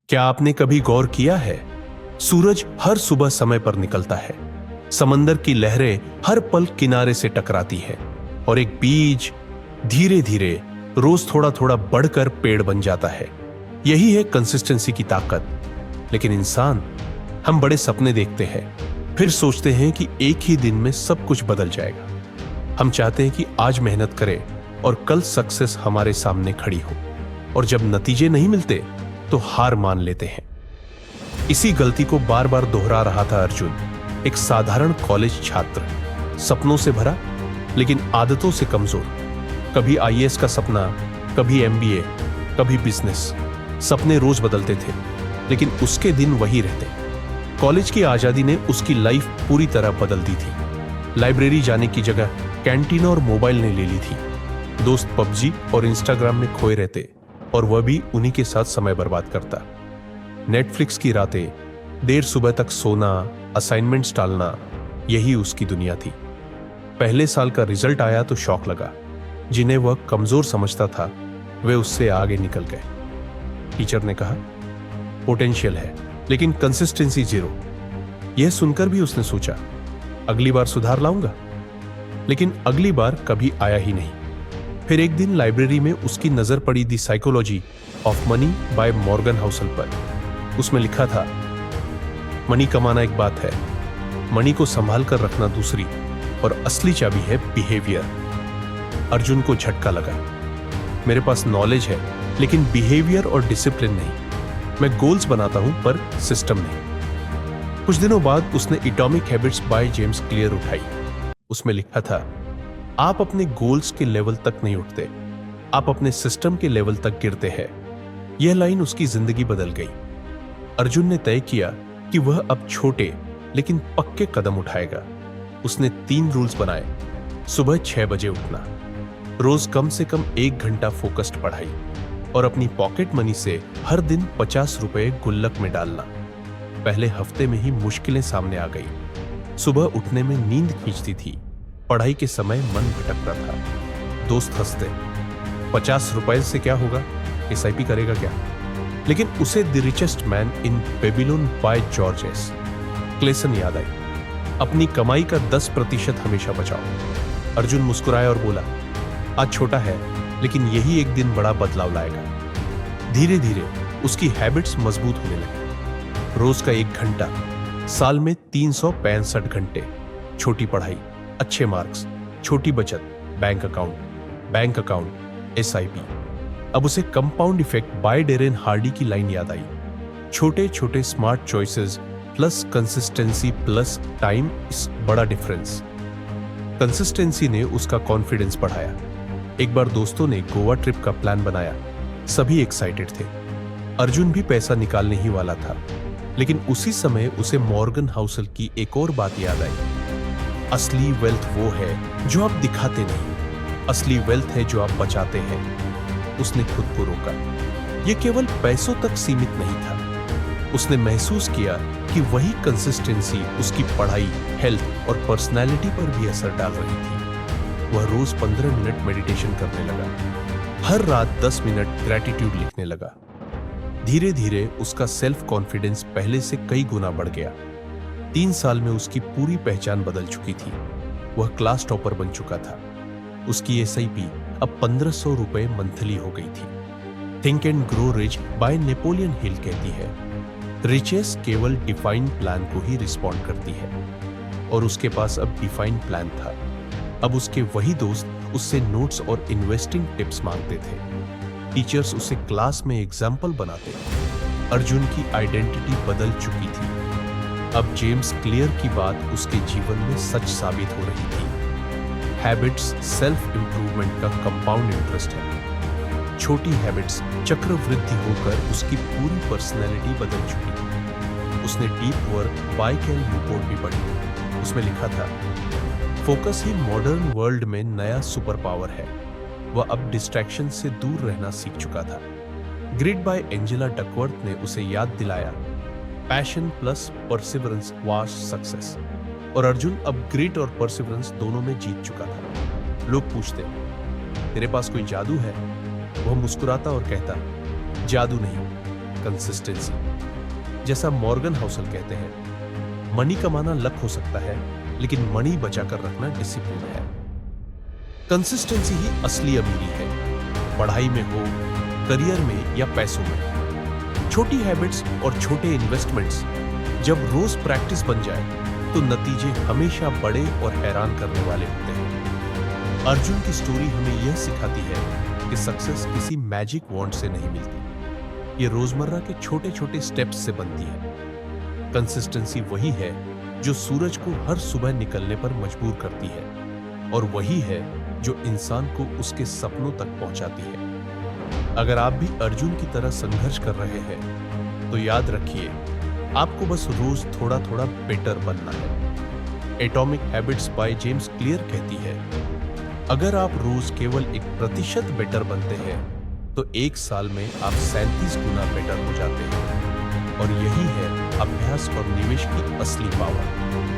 क्या आपने कभी गौर किया है, सूरज हर सुबह समय पर निकलता है, समंदर की लहरें हर पल किनारे से टकराती है और एक बीज धीरे धीरे रोज थोड़ा थोड़ा बढ़कर पेड़ बन जाता है। यही है कंसिस्टेंसी की ताकत। लेकिन इंसान, हम बड़े सपने देखते हैं, फिर सोचते हैं कि एक ही दिन में सब कुछ बदल जाएगा। हम चाहते हैं कि आज मेहनत करें और कल सक्सेस हमारे सामने खड़ी हो, और जब नतीजे नहीं मिलते तो हार मान लेते हैं। इसी गलती को बार बार दोहरा रहा था अर्जुन, एक साधारण कॉलेज छात्र, सपनों से भरा लेकिन आदतों से कमजोर। कभी आईएएस का सपना, कभी एमबीए, कभी बिजनेस। सपने रोज बदलते थे लेकिन उसके दिन वही रहते। कॉलेज की आजादी ने उसकी लाइफ पूरी तरह बदल दी थी। लाइब्रेरी जाने की जगह कैंटीन और मोबाइल ने ले ली थी। दोस्त पबजी और इंस्टाग्राम में खोए रहते और वह भी उन्हीं के साथ समय बर्बाद करता। नेटफ्लिक्स की रातें, देर सुबह तक सोना, असाइनमेंट्स टालना, यही उसकी दुनिया थी। पहले साल का रिजल्ट आया तो शौक लगा। जिन्हें वह कमजोर समझता था वे उससे आगे निकल गए। टीचर ने कहा, पोटेंशियल है लेकिन कंसिस्टेंसी जीरो। यह सुनकर भी उसने सोचा, अगली बार सुधार लाऊंगा। लेकिन अगली बार कभी आया ही नहीं। फिर एक दिन लाइब्रेरी में उसकी नजर पड़ी the psychology of money by Morgan Housel पर। उसमें लिखा था, मनी कमाना एक बात है, मनी को संभाल कर रखना दूसरी, और असली चाबी है बिहेवियर। अर्जुन को झटका लगा, मेरे पास नॉलेज है लेकिन बिहेवियर और डिसिप्लिन नहीं। मैं गोल्स बनाता हूं पर सिस्टम नहीं। कुछ दिनों बाद उसने atomic habits by James clear उठाई। उसमें लिखा था, आप अपने गोल्स के लेवल तक नहीं उठते, आप अपने सिस्टम के लेवल तक गिरते हैं। यह लाइन उसकी जिंदगी बदल गई। अर्जुन ने तय किया कि वह अब छोटे लेकिन पक्के कदम उठाएगा। उसने 3 रूल्स बनाए। सुबह 6 बजे उठना, रोज कम से कम 1 घंटा फोकस्ड पढ़ाई, और अपनी पॉकेट मनी से हर दिन 50 रुपए गुल्लक में डालना। पहले हफ्ते में ही मुश्किलें सामने आ गई। सुबह उठने में नींद खींचती थी, पढ़ाई के समय मन भटकता था। दोस्त हंसते, 50 रुपए से क्या होगा, एसआईपी करेगा क्या? लेकिन उसे the richest man in Babylon by George S Klaassen याद आई। अपनी कमाई का 10% हमेशा बचाओ। अर्जुन मुस्कुराया और बोला, आज छोटा है लेकिन यही एक दिन बड़ा बदलाव लाएगा। धीरे धीरे उसकी हैबिट्स मजबूत होने लगी। रोज का 1 घंटा, साल में 365 घंटे। छोटी पढ़ाई, अच्छे मार्क्स, छोटी बचत, बैंक अकाउंट, एसआईपी। अब उसे compound effect bye Darren Hardy की लाइन याद आई, छोटे छोटे smart choices plus consistency plus time इस बड़ा डिफरेंस। कंसिस्टेंसी ने उसका कॉन्फिडेंस बढ़ाया। एक बार दोस्तों ने गोवा ट्रिप का प्लान बनाया। सभी एक्साइटेड थे। अर्जुन भी पैसा निकालने ही वाला था। लेकिन उसी समय उसे मॉर्गन हाउसल की एक और बात याद आई, असली वेल्थ वो है जो आप दिखाते नहीं, असली वेल्थ है जो आप बचाते हैं। उसने खुद को रोका। यह केवल पैसों तक सीमित नहीं था। उसने महसूस किया कि वही कंसिस्टेंसी उसकी पढ़ाई, हेल्थ और पर्सनैलिटी पर भी असर डाल रही थी। वह रोज 15 मिनट मेडिटेशन करने लगा, हर रात 10 मिनट ग्रैटिट्यूड लिखने लगा। धीरे धीरे उसका सेल्फ कॉन्फिडेंस पहले से कई गुना बढ़ गया। 3 साल में उसकी पूरी पहचान बदल चुकी थी। वह क्लास टॉपर बन चुका था। उसकी एसआईपी अब 1500 रुपए मंथली हो गई थी। Think and grow rich by Napoleon Hill कहती है, रिचेस केवल डिफाइंड प्लान को ही रिस्पॉन्ड करती है। और उसके पास अब डिफाइंड प्लान था। अब उसके वही दोस्त उससे नोट्स और इन्वेस्टिंग टिप्स मांगते थे। टीचर्स उसे क्लास में एग्जाम्पल बनाते। अर्जुन की आइडेंटिटी बदल चुकी थी। अब जेम्स क्लियर की बात उसके जीवन में सच साबित हो रही थी। हैबिट्स सेल्फ इंप्रूवमेंट का कंपाउंड इंटरेस्ट है। छोटी हैबिट्स चक्रवृद्धि होकर उसकी पूरी पर्सनैलिटी बदल चुकी थी। उसने Deep Work by Cal Newport भी पढ़ी। उसमें लिखा था, फोकस ही मॉडर्न वर्ल्ड में नया सुपर पावर है। वह अब डिस्ट्रैक्शन से दूर रहना सीख चुका था। ग्रिड बाय एंजेला डकवर्थ ने उसे याद दिलाया, passion plus perseverance was success. और अर्जुन अब ग्रिड और परसिवरेंस दोनों में जीत चुका था। लोग पूछते, तेरे पास कोई जादू है? वह मुस्कुराता और कहता, जादू नहीं, कंसिस्टेंसी। जैसा मॉर्गन हाउसल कहते हैं, मनी कमाना लक हो सकता है, लेकिन मनी बचाकर रखना डिसिप्लिन है। कंसिस्टेंसी ही असली अमीरी है, पढ़ाई में हो, करियर में या पैसों में। छोटी हैबिट्स और छोटे इन्वेस्टमेंट्स जब रोज प्रैक्टिस बन जाए तो नतीजे हमेशा बड़े और हैरान करने वाले होते हैं। अर्जुन की स्टोरी हमें यह सिखाती है कि सक्सेस किसी मैजिक वॉन्ड से नहीं मिलती, ये रोजमर्रा के छोटे छोटे स्टेप्स से बनती है। कंसिस्टेंसी वही है जो सूरज को हर सुबह निकलने पर मजबूर करती है, और वही है जो इंसान को उसके सपनों तक पहुंचाती है। अगर आप भी अर्जुन की तरह संघर्ष कर रहे हैं तो याद रखिए, आपको बस रोज थोड़ा थोड़ा बेटर बनना है। Atomic habits by James clear कहती है, अगर आप रोज केवल 1% बेटर बनते हैं तो 1 साल में आप 37 गुना बेटर हो जाते हैं। और यही है अभ्यास और निवेश की असली पावर।